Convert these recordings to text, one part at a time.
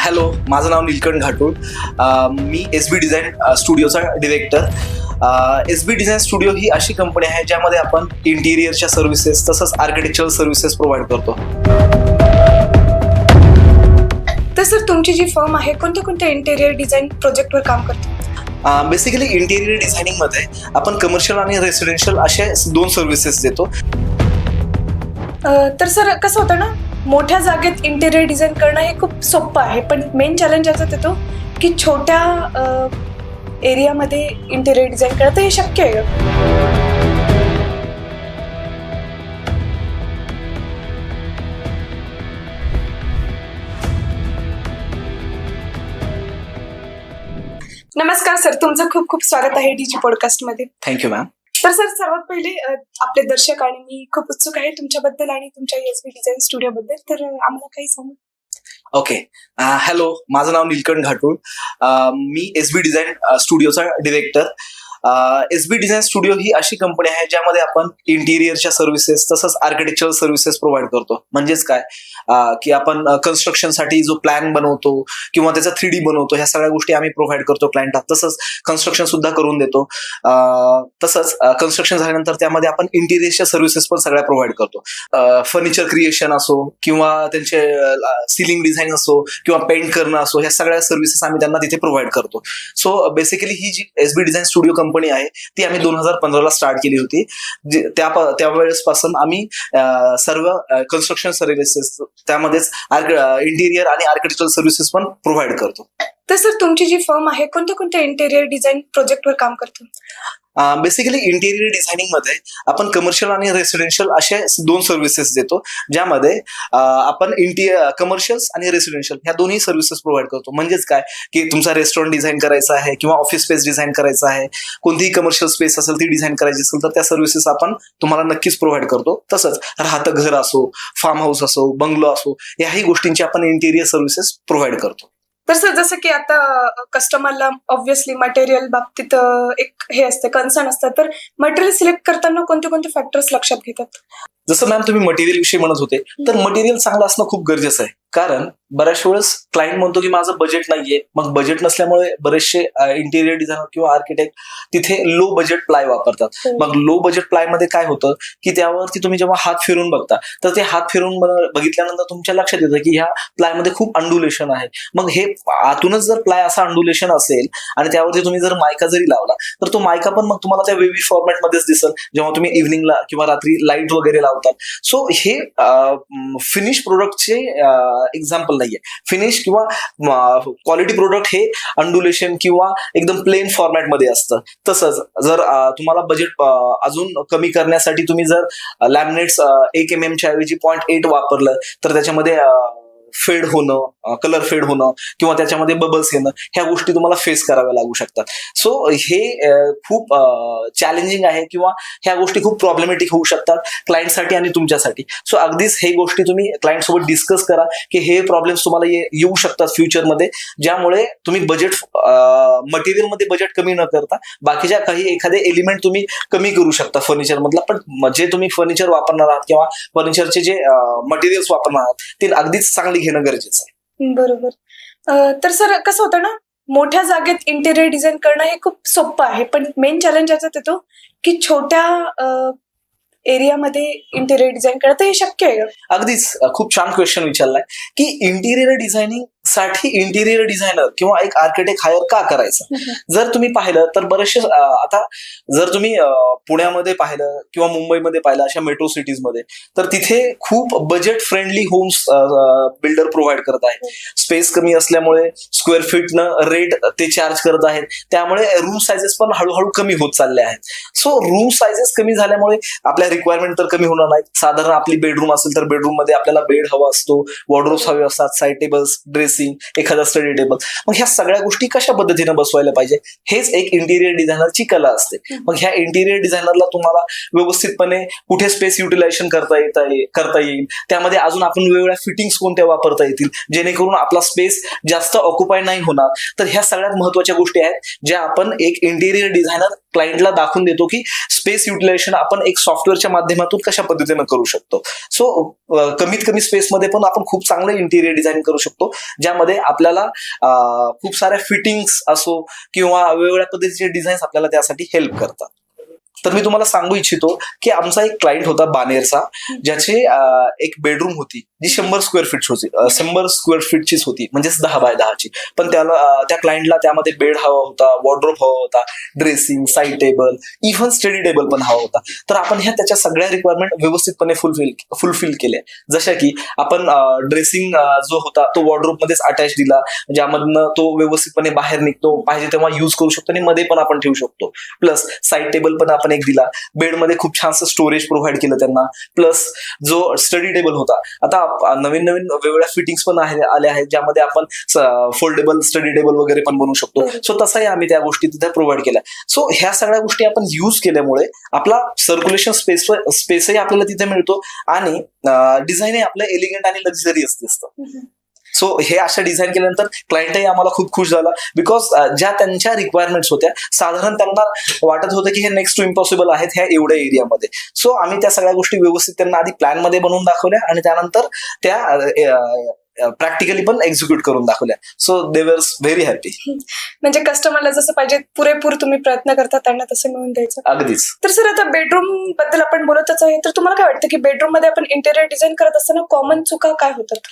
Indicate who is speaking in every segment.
Speaker 1: Hello, माझं नाव नीलकंठ घाटूळ. मी SB डिझाईन स्टुडिओचा डिरेक्टर. SB डिझाईन स्टुडिओ ही अशी कंपनी आहे ज्यामध्ये आपण इंटिरियरच्या सर्व्हिसेस तसंच आर्किटेक्चरल सर्व्हिसेस प्रोव्हाइड करतो.
Speaker 2: तर सर, तुमची जी फर्म आहे कोणत्या कोणत्या इंटेरियर डिझाईन प्रोजेक्टवर काम करते?
Speaker 1: बेसिकली इंटिरियर डिझायनिंगमध्ये आपण कमर्शियल आणि रेसिडेन्शियल असे 2 सर्व्हिसेस देतो.
Speaker 2: तर सर, कसं होतं ना, मोठ्या जागेत इंटेरियर डिझाईन करणं हे खूप सोपं आहे, पण मेन चॅलेंज याच्यात येतो की छोट्या एरियामध्ये इंटेरियर डिझाईन करणं हे शक्य आहे का? नमस्कार सर, तुमचं खूप खूप स्वागत आहे डीजी पॉडकास्टमध्ये.
Speaker 1: Thank you ma'am.
Speaker 2: तर सर, सर्वात पहिले आपले दर्शक आणि मी खूप उत्सुक आहे तुमच्याबद्दल आणि तुमच्या SB डिझाईन स्टुडिओबद्दल, तर आम्हाला काही सांगू?
Speaker 1: ओके. हॅलो, माझं नाव नीलकंठ घाटूळ. मी SB डिझाईन स्टुडिओचा डिरेक्टर. SB डिझाईन स्टुडिओ ही अशी कंपनी आहे ज्यामध्ये आपण इंटिरियरच्या सर्व्हिसेस तसंच आर्किटेक्चरल सर्व्हिसेस प्रोव्हाइड करतो. म्हणजेच काय की आपण कन्स्ट्रक्शनसाठी जो प्लॅन बनवतो किंवा त्याचा 3D बनवतो, ह्या सगळ्या गोष्टी आम्ही प्रोव्हाइड करतो क्लायंटला. तसंच कन्स्ट्रक्शन सुद्धा करून देतो. तसंच कन्स्ट्रक्शन झाल्यानंतर त्यामध्ये आपण इंटिरियरच्या सर्व्हिसेस पण सगळ्या प्रोव्हाइड करतो. फर्निचर क्रिएशन असो किंवा त्यांचे सिलिंग डिझाईन असो किंवा पेंट करणं असो, ह्या सगळ्या सर्व्हिसेस आम्ही त्यांना तिथे प्रोव्हाइड करतो. सो बेसिकली ही जी SB डिझाईन स्टुडिओ कंपनी आहे ती आम्ही 2015ला स्टार्ट केली होती. त्यावेळेसपासून आम्ही सर्व कन्स्ट्रक्शन सर्व्हिसेस, त्यामध्येच इंटिरियर आणि आर्किटेक्चरल सर्व्हिसेस पण प्रोव्हाइड करतो.
Speaker 2: तर सर, तुमची जी फर्म आहे कोणत्या कोणत्या इंटेरियर डिझाईन प्रोजेक्टवर काम करते?
Speaker 1: बेसिकली इंटिरियर डिझायनिंगमध्ये आपण कमर्शियल आणि रेसिडेन्शियल असे 2 सर्व्हिसेस देतो, ज्यामध्ये आपण कमर्शियल्स आणि रेसिडेन्शियल ह्या दोन्ही सर्व्हिसेस प्रोव्हाइड करतो. म्हणजेच काय की तुमचा रेस्टॉरंट डिझाईन करायचा आहे किंवा ऑफिस स्पेस डिझाईन करायचा आहे, कोणतीही कमर्शियल स्पेस असेल ती डिझाईन करायची असेल तर त्या सर्व्हिसेस आपण तुम्हाला नक्कीच प्रोव्हाइड करतो. तसंच राहतं घर असो, फार्म हाऊस असो, बंगलो असो, याही गोष्टींची आपण इंटिरियर सर्व्हिसेस प्रोव्हाइड करतो.
Speaker 2: तर सर, जसं की आता कस्टमरला ऑब्व्हियसली मटेरियल बाबतीत एक हे असते, कन्सर्न असतं, तर मटेरियल सिलेक्ट करताना कोणते कोणते फॅक्टर्स लक्षात घेतात?
Speaker 1: जसं मॅम तुम्ही मटेरियल विषयी म्हणत होते, तर मटेरियल चांगलं असणं खूप गरजेचं आहे. कारण बऱ्याच वेळेस क्लायंट म्हणतो की माझं बजेट नाहीये, मग बजेट नसल्यामुळे बरेचसे इंटिरियर डिझायनर किंवा आर्किटेक्ट तिथे लो बजेट प्लाय वापरतात. मग लो बजेट प्लाय मध्ये काय होतं की त्यावरती तुम्ही जेव्हा हात फिरून बघता तर ते हात फिरून बघितल्यानंतर तुमच्या लक्षात येतं की ह्या प्लाय मध्ये खूप अंडुलेशन आहे. मग हे आतूनच जर प्लाय असा अंडुलेशन असेल आणि त्यावरती तुम्ही जर मायका जरी लावला तर तो मायका पण मग तुम्हाला त्या वेव्ही फॉर्मॅट मध्येच दिसेल जेव्हा तुम्ही इव्हनिंगला किंवा रात्री लाईट वगैरे लावतात. सो हे फिनिश प्रोडक्टचे एक्झाम्पल नाहीये. फिनिश किंवा क्वालिटी प्रोडक्ट हे अंडुलेशन किंवा एकदम प्लेन फॉर्मॅट मध्ये असतं. तसंच जर तुम्हाला बजेट अजून कमी करण्यासाठी तुम्ही जर लॅमिनेट्स 1 mm च्या ऐवजी 0.8 वापरलं तर त्याच्यामध्ये फेड होणं, कलर फेड होणं किंवा त्याच्यामध्ये बबल्स येणं, ह्या गोष्टी तुम्हाला फेस कराव्या लागू शकतात. सो हे खूप चॅलेंजिंग आहे किंवा ह्या गोष्टी खूप प्रॉब्लेमॅटिक होऊ शकतात क्लायंटसाठी आणि तुमच्यासाठी. सो अगदीच हे गोष्टी तुम्ही क्लायंट सोबत डिस्कस करा की हे प्रॉब्लेम्स तुम्हाला येऊ शकतात फ्युचरमध्ये, ज्यामुळे तुम्ही बजेट मटेरियलमध्ये बजेट कमी न करता बाकीच्या काही एखादे एलिमेंट तुम्ही कमी करू शकता फर्निचर मधला, पण जे तुम्ही फर्निचर वापरणार आहात किंवा फर्निचरचे जे मटेरियल्स वापरणार आहात ते अगदीच चांगली घेणं गरजेचं आहे.
Speaker 2: बरोबर. तर सर, कसं होतं ना, मोठ्या जागेत इंटेरियर डिझाईन करणं हे खूप सोपं आहे, पण मेन चॅलेंज याच्यात येतो की छोट्या एरियामध्ये इंटेरियर डिझाईन करणं हे शक्य आहे का?
Speaker 1: अगदीच खूप छान क्वेश्चन विचारलाय की इंटिरियर डिझायनिंग साठी इंटिरियर डिझायनर किंवा एक आर्किटेक्ट हायर का करायचं. जर तुम्ही पाहिलं तर बरेचसे आता जर तुम्ही पुण्यामध्ये पाहिलं किंवा मुंबईमध्ये पाहिलं अशा मेट्रो सिटीज मध्ये, तर तिथे खूप budget friendly homes builder provide करत आहेत. स्पेस कमी असल्यामुळे स्क्वेअर फीटनं रेट ते चार्ज करत आहेत, त्यामुळे रूम सायझेस पण हळूहळू कमी होत चालले आहेत. सो रूम सायझेस कमी झाल्यामुळे आपल्या रिक्वायरमेंट तर कमी होणार नाहीत. साधारण आपली बेडरूम असेल तर बेडरूम मध्ये आपल्याला बेड हवा असतो, वॉर्डरोब्स हवे असतात, साईड टेबल्स, ड्रेसिंग, एखादा स्टडी टेबल. मग ह्या सगळ्या गोष्टी कशा पद्धतीने बसवायला पाहिजे हेच एक इंटिरियर डिझायनरची कला असते. मग ह्या इंटिरियर डिझायनरला तुम्हाला व्यवस्थितपणे कुठे स्पेस युटिलायझेशन करता येईल, त्यामध्ये अजून आपण वेगवेगळ्या फिटिंग्स कोणत्या वापरता येतील जेणेकरून आपला स्पेस जास्त ऑक्युपाय नाही होणार. तर ह्या सगळ्यात महत्वाच्या गोष्टी आहेत ज्या आपण एक इंटिरियर डिझायनर क्लायंटला दाखवून देतो की स्पेस युटिलायझेशन आपण एक सॉफ्टवेअरच्या माध्यमातून कशा पद्धतीने करू शकतो. सो कमीत कमी स्पेसमध्ये पण आपण खूप चांगलं इंटिरियर डिझाईन करू शकतो, ज्यामध्ये आपल्याला खूप साऱ्या फिटिंग्स असो किंवा वेगवेगळ्या पद्धतीचे डिझाईन्स आपल्याला त्यासाठी हेल्प करतात. तर मी तुम्हाला सांगू इच्छितो की आमचा एक क्लायंट होता बानेरचा, ज्याची एक बेडरूम होती जी 100 स्क्वेअर फीट होती, 100 स्क्वेअर फीटचीच होती, म्हणजेच 10x10ची. पण त्या क्लायंटला त्यामध्ये बेड हवा होता, वॉर्डरोब हवा होता, dressing, side table, even study table पण हवा होता. तर आपण ह्या त्याच्या सगळ्या रिक्वायरमेंट व्यवस्थितपणे फुलफिल केल्या. जशा की आपण ड्रेसिंग जो होता तो वॉर्डरोब मध्येच अटॅच दिला, ज्यामधनं तो व्यवस्थितपणे बाहेर निघतो, पाहिजे तेव्हा युज करू शकतो आणि मध्ये पण आपण ठेवू शकतो. प्लस साईड टेबल पण आपण एक दिला. बेडमध्ये खूप छानसं स्टोरेज प्रोव्हाइड केलं त्यांना. प्लस जो स्टडी टेबल होता, आता नवीन वेगवेगळ्या फिटिंग्स पण आल्या आहेत, ज्यामध्ये आपण फोल्डेबल स्टडी टेबल वगैरे पण बनवू शकतो. सो तसाही आम्ही त्या गोष्टी तिथे प्रोव्हाइड केल्या. सो ह्या सगळ्या गोष्टी आपण युज केल्यामुळे आपला सर्क्युलेशन स्पेसही आपल्याला तिथे मिळतो आणि डिझाईनही आपलं एलिगंट आणि लक्झरियस दिसतं. सो हे अशा डिझाईन केल्यानंतर क्लायंटही आम्हाला खूप खुश झाला, बिकॉज ज्या त्यांच्या रिक्वायरमेंट्स होत्या, साधारण त्यांना वाटत होतं की हे नेक्स्ट टू इम्पॉसिबल आहेत ह्या एवढ्या एरियामध्ये. सो आम्ही त्या सगळ्या गोष्टी व्यवस्थित त्यांना आधी प्लॅन मध्ये बनवून दाखवल्या आणि त्यानंतर त्या प्रॅक्टिकली पण एक्झिक्यूट करून दाखवल्या. सो दे वर व्हेरी हॅपी.
Speaker 2: म्हणजे कस्टमरला जसं पाहिजे पुरेपूर तुम्ही प्रयत्न करता त्यांना तसं मिळून द्यायचं.
Speaker 1: अगदीच.
Speaker 2: तर सर आता बेडरूम बद्दल आपण बोलतच आहे, तर तुम्हाला काय वाटतं की बेडरूम मध्ये आपण इंटेरियर डिझाईन करत असताना कॉमन चुका काय होतात?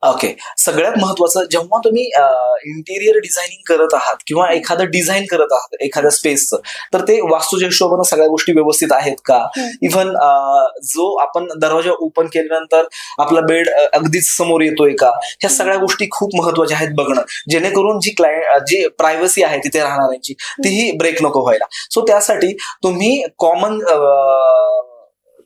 Speaker 1: ओके, सगळ्यात महत्वाचं, जेव्हा तुम्ही इंटिरियर डिझायनिंग करत आहात किंवा एखादं डिझाईन करत आहात एखाद्या स्पेसचं, तर ते वास्तूच्या हिशोबानं सगळ्या गोष्टी व्यवस्थित आहेत का. इव्हन जो आपण दरवाजा ओपन केल्यानंतर आपला बेड अगदीच समोर येतोय का, ह्या सगळ्या गोष्टी खूप महत्वाच्या आहेत बघणं, जेणेकरून जी प्रायव्हसी आहे तिथे राहणाऱ्यांची तीही ब्रेक नको व्हायला. सो त्यासाठी तुम्ही कॉमन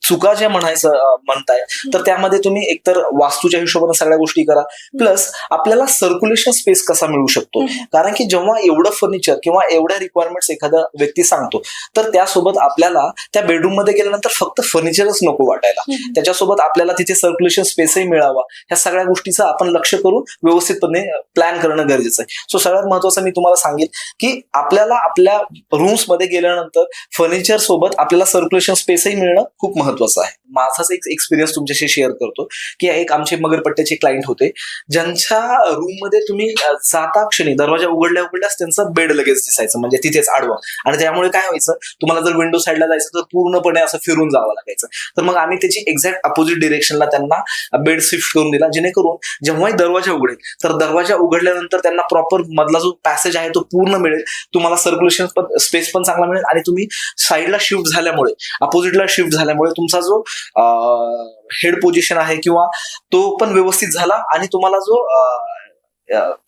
Speaker 1: चुका ज्या म्हणताय, तर त्यामध्ये तुम्ही एकतर वास्तूच्या हिशोबाने सगळ्या गोष्टी करा. प्लस आपल्याला सर्क्युलेशन स्पेस कसा मिळू शकतो, कारण की जेव्हा एवढं फर्निचर किंवा एवढ्या रिक्वायरमेंट्स एखादा व्यक्ती सांगतो, तर त्यासोबत आपल्याला त्या बेडरूम मध्ये गेल्यानंतर फक्त फर्निचरच नको वाटायला, त्याच्यासोबत आपल्याला तिथे सर्क्युलेशन स्पेसही मिळावा. ह्या सगळ्या गोष्टीचं आपण लक्ष करून व्यवस्थितपणे प्लॅन करणं गरजेचं आहे. सो सगळ्यात महत्वाचं मी तुम्हाला सांगेल की आपल्याला आपल्या रूम्स मध्ये गेल्यानंतर फर्निचर सोबत आपल्याला सर्क्युलेशन स्पेसही मिळणं खूप महत्वाचं आहे. माझाच एक एक्सपिरियन्स तुमच्याशी शेअर करतो की एक आमचे मगरपट्ट्याचे क्लायंट होते, ज्यांच्या रूम मध्ये तुम्ही जाता क्षणी दरवाजा उघडल्याच त्यांचा बेड लगेच दिसायचं, म्हणजे तिथेच आडवा. आणि त्यामुळे काय व्हायचं, तुम्हाला जर विंडो साईडला जायचं तर पूर्णपणे असं फिरून जावं लागायचं. तर मग आम्ही त्याची एक्झॅक्ट अपोजिट डिरेक्शनला त्यांना बेड शिफ्ट करून दिला, जेणेकरून जेव्हाही दरवाजा उघडेल तर दरवाजा उघडल्यानंतर त्यांना प्रॉपर मधला जो पॅसेज आहे तो पूर्ण मिळेल, तुम्हाला सर्क्युलेशन स्पेस पण चांगला मिळेल आणि तुम्ही साईडला शिफ्ट झाल्यामुळे, अपोजिटला शिफ्ट झाल्यामुळे तुमचा जो हेड पोझिशन आहे किंवा तो पण व्यवस्थित झाला आणि तुम्हाला जो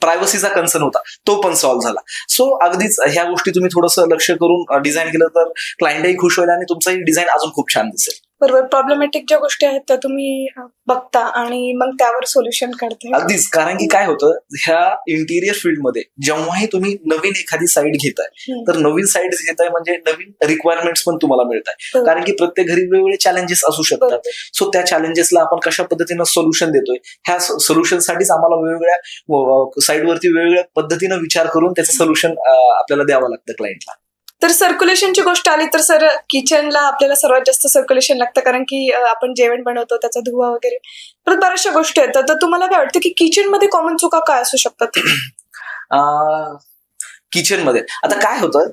Speaker 1: प्रायव्हसीचा कन्सर्न होता तो पण सॉल्व्ह झाला. सो अगदीच ह्या गोष्टी तुम्ही थोडंसं लक्ष करून डिझाईन केलं तर क्लायंटही खुश होईल आणि तुमचंही डिझाईन अजून खूप छान दिसेल.
Speaker 2: बरोबर, प्रॉब्लेमॅटिक ज्या गोष्टी आहेत त्या तुम्ही बघता आणि मग त्यावर सोल्युशन काढता.
Speaker 1: अगदीच, कारण की काय होतं, ह्या इंटिरियर फील्डमध्ये जेव्हाही तुम्ही नवीन एखादी साईड घेताय, तर नवीन साईड घेताय म्हणजे नवीन रिक्वायरमेंट्स पण तुम्हाला मिळत आहे, कारण की प्रत्येक घरी वेगवेगळे चॅलेंजेस असू शकतात. सो त्या चॅलेंजेसला आपण कशा पद्धतीनं सोल्युशन देतोय, ह्या सोल्युशनसाठीच आम्हाला वेगवेगळ्या साईडवरती वेगवेगळ्या पद्धतीनं विचार करून त्याचं सोल्युशन आपल्याला द्यावं लागतं क्लायंटला.
Speaker 2: तर सर्क्युलेशनची गोष्ट आली तर सर, किचनला आपल्याला सर्वात जास्त सर्क्युलेशन लागतं, कारण की आपण जेवण बनवतो, त्याचा धुवा वगैरे, परत बऱ्याचशा गोष्टी आहेत. तर तुम्हाला काय वाटतं की किचन मध्ये कॉमन चुका काय असू शकतात?
Speaker 1: किचन मध्ये आता काय होतं,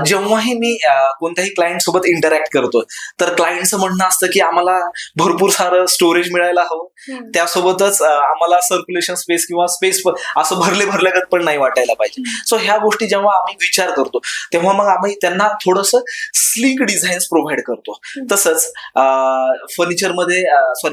Speaker 1: जेव्हाही मी कोणत्याही क्लायंट सोबत इंटरॅक्ट करतो, तर क्लायंटचं म्हणणं असतं की आम्हाला भरपूर सारं स्टोरेज मिळायला हवं, त्यासोबतच आम्हाला सर्क्युलेशन स्पेस किंवा स्पेस असं भरल्यागत पण नाही वाटायला पाहिजे. सो ह्या गोष्टी जेव्हा आम्ही विचार करतो, तेव्हा मग आम्ही त्यांना थोडंसं स्लीक डिझाईन्स प्रोव्हाइड करतो. तसंच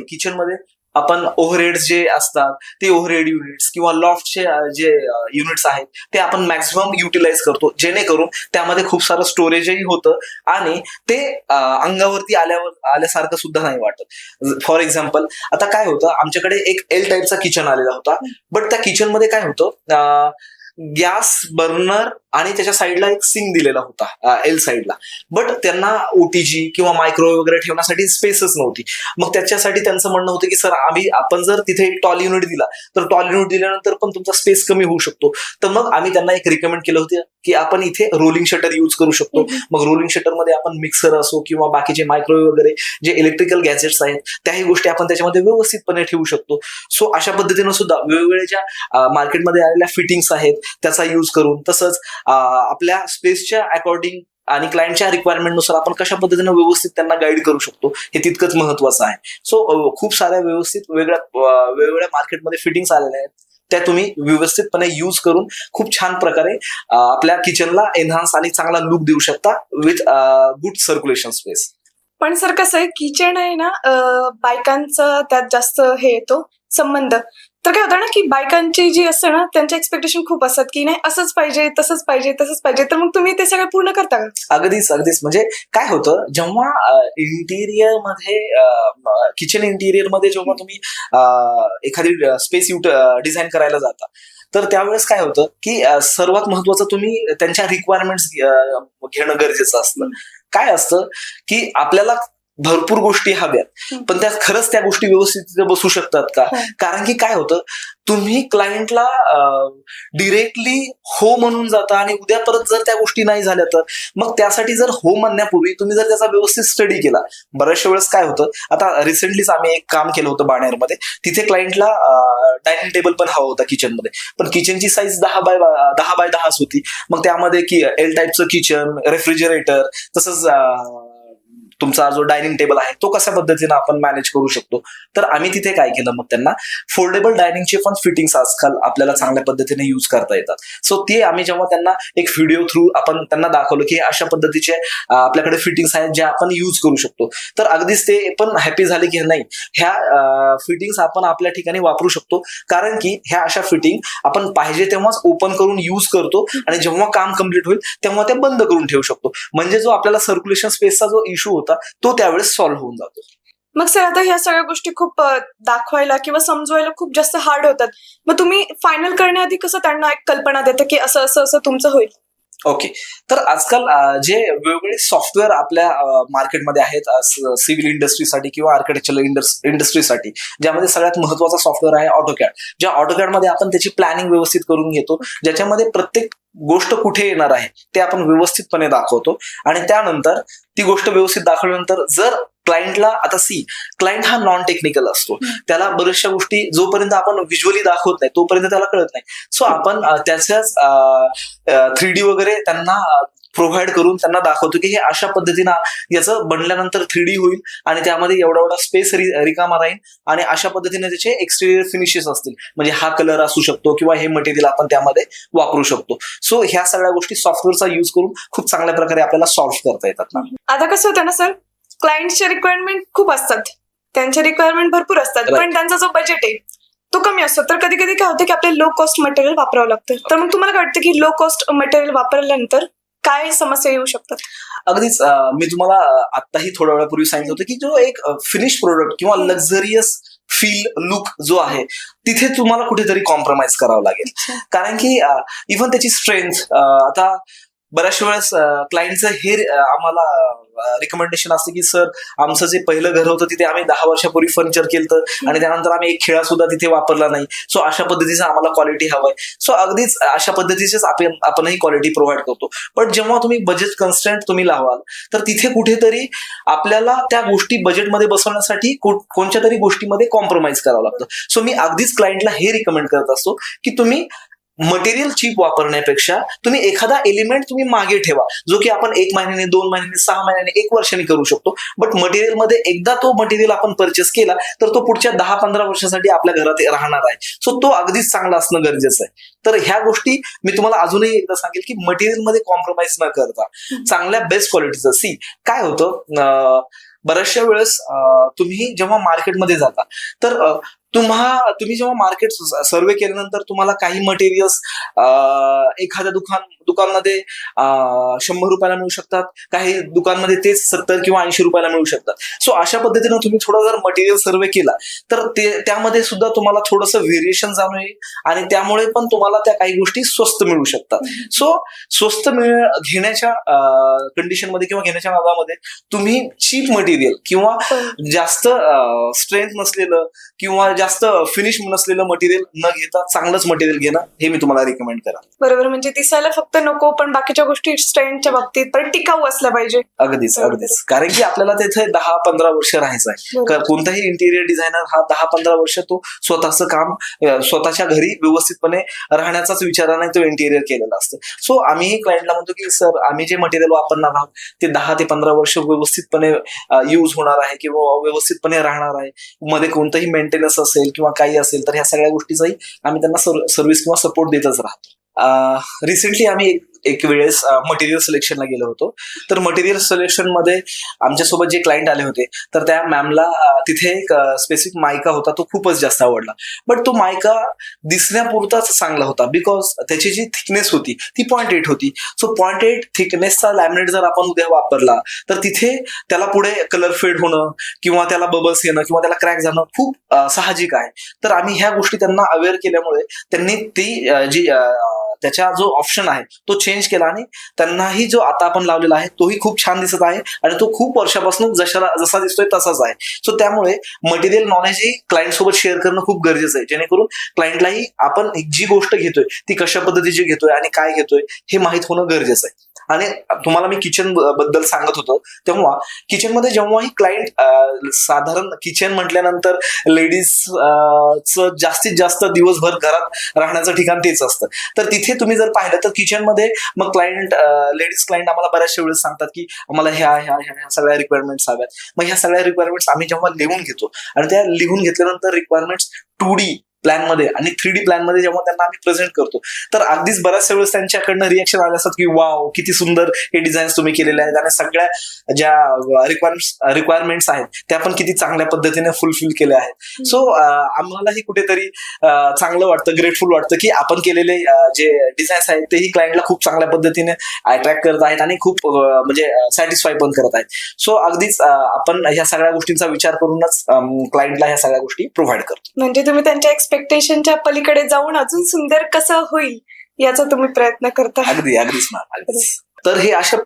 Speaker 1: किचनमध्ये आपण ओव्हरहेड्स जे असतात ते ओव्हरहेड युनिट्स किंवा लॉफ्टचे जे युनिट्स आहेत ते आपण मॅक्सिमम युटिलाइज करतो, जेणेकरून त्यामध्ये खूप सारं स्टोरेजही होतं आणि ते अंगावरती आल्यासारखं सुद्धा नाही वाटत. फॉर एक्झाम्पल, आता काय होतं, आमच्याकडे एक एल टाईपचा किचन आलेला होता, बट त्या किचनमध्ये काय होतं, गॅस बर्नर आणि त्याच्या साईडला एक सिंक दिलेला होता एल साईडला, बट त्यांना ओटीजी किंवा मायक्रोवेव्ह वगैरे ठेवण्यासाठी स्पेसच नव्हती. मग त्याच्यासाठी त्यांचं म्हणणं होतं की सर आपण जर तिथे एक टॉल युनिट दिला तर टॉल युनिट दिल्यानंतर पण तुमचा स्पेस कमी होऊ शकतो. तर मग आम्ही त्यांना एक रिकमेंड केलं होतं की आपण इथे रोलिंग शटर यूज करू शकतो. मग रोलिंग शटरमध्ये आपण मिक्सर असो किंवा बाकीचे मायक्रोवेव्ह वगैरे जे इलेक्ट्रिकल गॅजेट्स आहेत त्याही गोष्टी आपण त्याच्यामध्ये व्यवस्थितपणे ठेवू शकतो. सो अशा पद्धतीनं सुद्धा वेगवेगळ्या ज्या मार्केटमध्ये आलेल्या फिटिंग्स आहेत त्याचा यूज करून, तसंच आपल्या स्पेसच्या अकॉर्डिंग आणि क्लायंटच्या रिक्वायरमेंटनुसार आपण कशा पद्धतीने व्यवस्थित त्यांना गाईड करू शकतो हे तितकंच महत्वाचं आहे. सो खूप साऱ्या व्यवस्थित वेगवेगळ्या मार्केटमध्ये फिटिंग्स आलेल्या आहेत, त्या तुम्ही व्यवस्थितपणे यूज करून खूप छान प्रकारे आपल्या किचनला एनहान्स आणि चांगला लुक देऊ शकता विथ गुड सर्क्युलेशन स्पेस.
Speaker 2: पण सर कसं आहे, किचन आहे ना, बायकांचा त्यात जास्त हे येतो संबंध. तर काय होतं ना की बायकांची जी असते ना त्यांचे एक्सपेक्टेशन खूप असतात की नाही असंच पाहिजे, तसंच पाहिजे, तसंच पाहिजे. तर मग तुम्ही ते सगळं पूर्ण करता का?
Speaker 1: अगदीच म्हणजे काय होतं, जेव्हा इंटिरियर मध्ये किचन इंटिरियर मध्ये जेव्हा तुम्ही एखादी स्पेस डिझाईन करायला जाता तर त्यावेळेस काय होतं की सर्वात महत्वाचं तुम्ही त्यांच्या रिक्वायरमेंट्स घेणं गरजेचं असतं. काय असतं की आपल्याला भरपूर गोष्टी हव्यात, पण त्या खरंच त्या गोष्टी व्यवस्थित बसू शकतात का? कारण की काय होतं, तुम्ही क्लायंटला डिरेक्टली हो म्हणून जाता आणि उद्या परत जर त्या गोष्टी नाही झाल्या तर मग त्यासाठी जर हो म्हणण्यापूर्वी तुम्ही जर त्याचा व्यवस्थित स्टडी केला. बऱ्याचशा वेळेस काय होतं, आता रिसेंटलीच आम्ही एक काम केलं होतं बाणेरमध्ये. तिथे क्लायंटला डायनिंग टेबल पण हवा होता किचनमध्ये, पण किचनची साईज 10x10 होती. मग त्यामध्ये की एल टाईपचं किचन, रेफ्रिजरेटर, तसंच तुमचा जो डायनिंग टेबल आहे तो कशा पद्धतीने आपण मॅनेज करू शकतो. तर आम्ही तिथे काय केलं, मग त्यांना फोल्डेबल डायनिंगचे पण फिटिंग्स आजकाल आपल्याला चांगल्या पद्धतीने यूज करता येतात. सो ते आम्ही जेव्हा त्यांना एक व्हिडिओ थ्रू आपण त्यांना दाखवलं की अशा पद्धतीचे आपल्याकडे फिटिंग्स आहेत जे आपण यूज करू शकतो, तर अगदीच ते पण हॅपी झाले की नाही ह्या फिटिंग्स आपण आपल्या ठिकाणी वापरू शकतो. कारण की ह्या अशा फिटिंग आपण पाहिजे तेव्हाच ओपन करून यूज करतो आणि जेव्हा काम कम्प्लीट होईल तेव्हा ते बंद करून ठेवू शकतो. म्हणजे जो आपल्याला सर्क्युलेशन स्पेसचा जो इश्यू होता तो त्यावेळेस सॉल्व्ह होऊन जातो.
Speaker 2: मग सर आता ह्या सगळ्या गोष्टी खूप दाखवायला किंवा समजवायला खूप जास्त हार्ड होतात. मग तुम्ही फायनल करण्याआधी कसं त्यांना एक कल्पना देता की असं असं असं तुमचं होईल?
Speaker 1: ओके, तर आजकाल जे वेगवेगळे सॉफ्टवेअर आपल्या मार्केटमध्ये आहेत सिव्हिल इंडस्ट्रीसाठी किंवा आर्किटेक्चरल इंडस्ट्रीसाठी, ज्यामध्ये सगळ्यात महत्वाचा सॉफ्टवेअर आहे ऑटोकॅड. ज्या ऑटोकॅडमध्ये आपण त्याची प्लॅनिंग व्यवस्थित करून घेतो, ज्याच्यामध्ये प्रत्येक गोष्ट कुठे येणार आहे ते आपण व्यवस्थितपणे दाखवतो. आणि त्यानंतर ती गोष्ट व्यवस्थित दाखवल्यानंतर जर क्लायंटला, आता क्लायंट हा नॉन टेक्निकल असतो, त्याला बऱ्याचशा गोष्टी जोपर्यंत आपण व्हिज्युअली दाखवत नाही तोपर्यंत त्याला कळत नाही. सो आपण त्याच्याच 3D वगैरे त्यांना प्रोव्हाइड करून त्यांना दाखवतो की हे अशा पद्धतीनं याचं बनल्यानंतर 3D होईल आणि त्यामध्ये एवढा स्पेस रिकामा राहील आणि अशा पद्धतीने त्याचे एक्सटेरियर फिनिशेस असतील, म्हणजे हा कलर असू शकतो किंवा हे मटेरियल आपण त्यामध्ये वापरू शकतो. सो ह्या सगळ्या गोष्टी सॉफ्टवेअरचा यूज करून खूप चांगल्या प्रकारे आपल्याला सॉल्व्ह करता येतात ना.
Speaker 2: आता कसं होतं ना सर, क्लायंटचे रिक्वायरमेंट खूप असतात, त्यांचे रिक्वायरमेंट भरपूर असतात, पण त्यांचा जो बजेट आहे तो कमी असतो. तर कधी कधी काय होतं की आपल्याला लो कॉस्ट मटेरियल वापरावं लागतं. तर मग तुम्हाला काय वाटतं की लो कॉस्ट मटेरियल वापरल्यानंतर काय समस्या येऊ शकतात?
Speaker 1: अगदीच मी तुम्हाला आत्ताही थोड्या वेळापूर्वी सांगितलं होतं की जो एक फिनिश प्रोडक्ट किंवा लक्झरियस फील लुक जो आहे तिथे तुम्हाला कुठेतरी कॉम्प्रोमाइज करावं लागेल. कारण की इव्हन त्याची स्ट्रेंथ, आता बऱ्याचशा वेळेस क्लायंटचं हे आम्हाला रिकमेंडेशन असते की सर आमचं जे पहिलं घर होतं तिथे आम्ही 10 वर्षापूर्वी फर्निचर केलं आणि त्यानंतर आम्ही एक खिळा सुद्धा तिथे वापरला नाही. सो अशा पद्धतीचं आम्हाला क्वालिटी हवंय. सो अगदीच अशा पद्धतीचेच आपणही क्वालिटी प्रोव्हाइड करतो. पण जेव्हा तुम्ही बजेट कन्स्ट्रेंट तुम्ही लावाल तर तिथे कुठेतरी आपल्याला त्या गोष्टी बजेटमध्ये बसवण्यासाठी कोणत्या तरी गोष्टीमध्ये कॉम्प्रोमाइज करावं लागतं. सो मी अगदीच क्लायंटला हे रिकमेंड करत असतो की तुम्ही मटेरियल चीप वापरण्यापेक्षा तुम्ही एखादा एलिमेंट तुम्ही मागे ठेवा जो की आपण 1 महिन्याने, 2 महिन्याने, 6 महिन्याने, 1 वर्षाने करू शकतो. बट मटेरियल मध्ये एकदा तो मटेरियल आपण परचेस केला तर तो पुढच्या 10-15 वर्षासाठी आपल्या घरात राहणार आहे. सो तो अगदीच चांगला असणं गरजेचं आहे. तर ह्या गोष्टी मी तुम्हाला अजूनही एकदा सांगेल की मटेरियल मध्ये कॉम्प्रोमाइज न करता चांगल्या बेस्ट क्वालिटीचं काय होतं, बऱ्याचशा वेळेस तुम्ही जेव्हा मार्केटमध्ये जाता तर तुम्ही जेव्हा मार्केट सर्वे केल्यानंतर तुम्हाला काही मटेरियल्स एखाद्या दुकानमध्ये 100 रुपयाला मिळू शकतात, काही दुकानमध्ये तेच 70 किंवा 80 रुपयाला मिळू शकतात. सो अशा पद्धतीने तुम्ही थोडा जर मटेरियल सर्वे केला तर त्यामध्ये सुद्धा तुम्हाला थोडंसं व्हेरिएशन जाणून येईल आणि त्यामुळे पण तुम्हाला त्या काही गोष्टी स्वस्त मिळू शकतात. सो स्वस्त घेण्याच्या कंडिशन मध्ये किंवा घेण्याच्या नादामध्ये तुम्ही चीप मटेरियल किंवा जास्त स्ट्रेंथ नसलेलं किंवा जास्त फिनिश नसलेलं मटेरियल न घेता चांगलंच मटेरियल घेणं हे मी तुम्हाला रिकमेंड करा.
Speaker 2: बरोबर, म्हणजे दिसायला फक्त नको पण बाकीच्या गोष्टी स्ट्रेंथच्या बाबतीत पण टिकाऊ असल्या पाहिजे.
Speaker 1: अगदीच अगदीच, कारण की आपल्याला तिथे 10-15 वर्ष राहायचं आहे.
Speaker 2: बरोबर.
Speaker 1: कोणताही इंटिरियर डिझायनर हा 10-15 वर्ष तो स्वतःचं काम स्वतःच्या घरी व्यवस्थितपणे राहण्याचाच विचाराने तो इंटिरियर केलेला असतो. सो आम्ही क्लायंटला म्हणतो की सर आम्ही जे मटेरियल वापरणार आहोत ते 10 ते 15 वर्ष व्यवस्थितपणे यूज होणार आहे किंवा व्यवस्थितपणे राहणार आहे. मध्ये कोणतंही मेंटेनन्स असेल किंवा काही असेल तर ह्या सगळ्या गोष्टीचाही आम्ही त्यांना सर्व्हिस किंवा सपोर्ट देतच राहतो. रिसेंटली आम्ही एक वेळेस मटेरियल सिलेक्शनला गेलो होतो. तर मटेरियल सिलेक्शन मध्ये आमच्यासोबत जे क्लायंट आले होते तर त्या मॅमला तिथे एक स्पेसिफिक मायका होता, तो खूपच जास्त आवडला. बट तो मायका दिसण्यापुरताच चांगला होता बिकॉज त्याची जी थिकनेस होती ती 0.8 होती. सो 0.8 थिकनेसचा लॅमिनेट जर आपण उद्या वापरला तर तिथे त्याला पुढे कलर फेड होणं किंवा त्याला बबल्स येणं किंवा त्याला क्रॅक जाणं खूप साहजिक आहे. तर आम्ही ह्या गोष्टी त्यांना अवेअर केल्यामुळे त्यांनी ती जी त्याचा जो ऑप्शन आहे तो चेंज केला आणि त्यांनाही जो आता आपण लावलेला आहे तोही खूप छान दिसत आहे आणि तो खूप वर्षापासून जसा दिसतोय तसाच आहे. सो त्यामुळे मटेरियल नॉलेजही क्लायंट सोबत शेअर करणं खूप गरजेचं आहे, जेणेकरून क्लायंटलाही आपण जी गोष्ट घेतोय ती कशा पद्धतीची घेतोय आणि काय घेतोय हे माहित होणं गरजेचं आहे. आणि तुम्हाला मी किचन बद्दल सांगत होतो तेव्हा किचनमध्ये जेव्हाही क्लायंट साधारण किचन म्हटल्यानंतर लेडीज जास्तीत जास्त दिवसभर घरात राहण्याचं ठिकाण तेच असतं. तर तिथे तुम्ही जर पाहिलं तर किचनमध्ये मग लेडीज क्लायंट आम्हाला बऱ्याचशा वेळेस सांगतात की आम्हाला ह्या सगळ्या रिक्वायरमेंट्स हव्यात. मग ह्या सगळ्या रिक्वायरमेंट्स आम्ही जेव्हा लिहून घेतो आणि त्या लिहून घेतल्यानंतर रिक्वायरमेंट्स 2D प्लॅन मध्ये आणि 3D प्लॅन मध्ये जेव्हा त्यांना आम्ही प्रेझेंट करतो तर अगदीच बऱ्याचशा वेळेस त्यांच्याकडनं रिएक्शन आले असतात की वाव किती सुंदर हे डिझाईन्स तुम्ही केलेले आहेत आणि सगळ्या ज्या रिक्वायरमेंट्स आहेत त्या पण किती चांगल्या पद्धतीने फुलफिल केल्या आहेत. सो आम्हालाही कुठेतरी चांगलं वाटतं, ग्रेटफुल वाटतं की आपण केलेले जे डिझाईन्स आहेत तेही क्लायंटला खूप चांगल्या पद्धतीने अट्रॅक्ट करत आहेत आणि खूप म्हणजे सॅटिस्फाय पण करत आहेत. सो अगदीच आपण ह्या सगळ्या गोष्टींचा विचार करूनच क्लायंटला ह्या सगळ्या गोष्टी प्रोव्हाइड करतो.
Speaker 2: म्हणजे तुम्ही त्यांच्या एक्सपेक्टेशनच्या पलीकडे जाऊन अजून सुंदर कसं होईल याचा तुम्ही प्रयत्न करता.
Speaker 1: अगदीच ना, अगदीच. तर हे अशा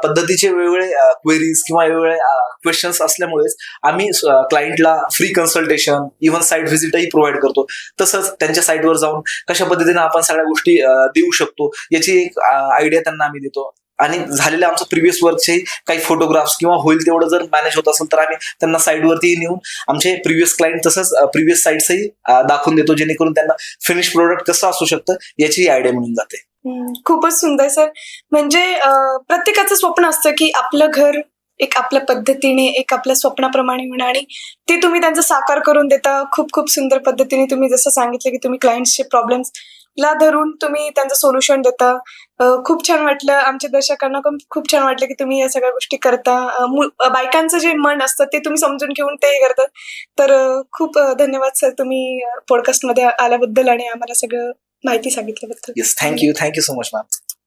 Speaker 1: पद्धतीचे वेगवेगळे क्वेरीज किंवा वेगवेगळे क्वेश्चन्स असल्यामुळेच आम्ही क्लायंटला फ्री कन्सल्टेशन इव्हन साईट व्हिजिटही प्रोव्हाइड करतो. तसंच त्यांच्या साईटवर जाऊन कशा पद्धतीने आपण सगळ्या गोष्टी देऊ शकतो याची एक आयडिया त्यांना आम्ही देतो. आणि झालेल्या आमचं प्रिव्हियस वर्कचे काही फोटोग्राफ्स किंवा होईल तेवढं जर मॅनेज होत असेल तर आम्ही त्यांना साईटवरती नेऊन आमचे प्रिव्हियस क्लायंट तसंच प्रिव्हियस साईट्सही दाखवून देतो, जेणेकरून त्यांना फिनिश प्रोडक्ट कसं असू शकतं याची आयडिया मिळून जाते.
Speaker 2: खूपच सुंदर सर. म्हणजे प्रत्येकाचं स्वप्न असतं की आपलं घर एक आपल्या पद्धतीने एक आपल्या स्वप्नाप्रमाणे म्हणा आणि ते तुम्ही त्यांचं साकार करून देता. खूप खूप सुंदर पद्धतीने तुम्ही जसं सांगितलं की तुम्ही क्लायंट्सचे प्रॉब्लेम्स ला धरून तुम्ही त्यांचं सोल्युशन देता. खूप छान वाटलं. आमच्या दर्शकांना खूप छान वाटलं की तुम्ही या सगळ्या गोष्टी करता. बायकांचं जे मन असतं ते तुम्ही समजून घेऊन ते करतात. तर खूप धन्यवाद सर तुम्ही पॉडकास्टमध्ये आल्याबद्दल आणि आम्हाला सगळं माहिती सांगितल्याबद्दल.
Speaker 1: Yes, thank you so much ma'am.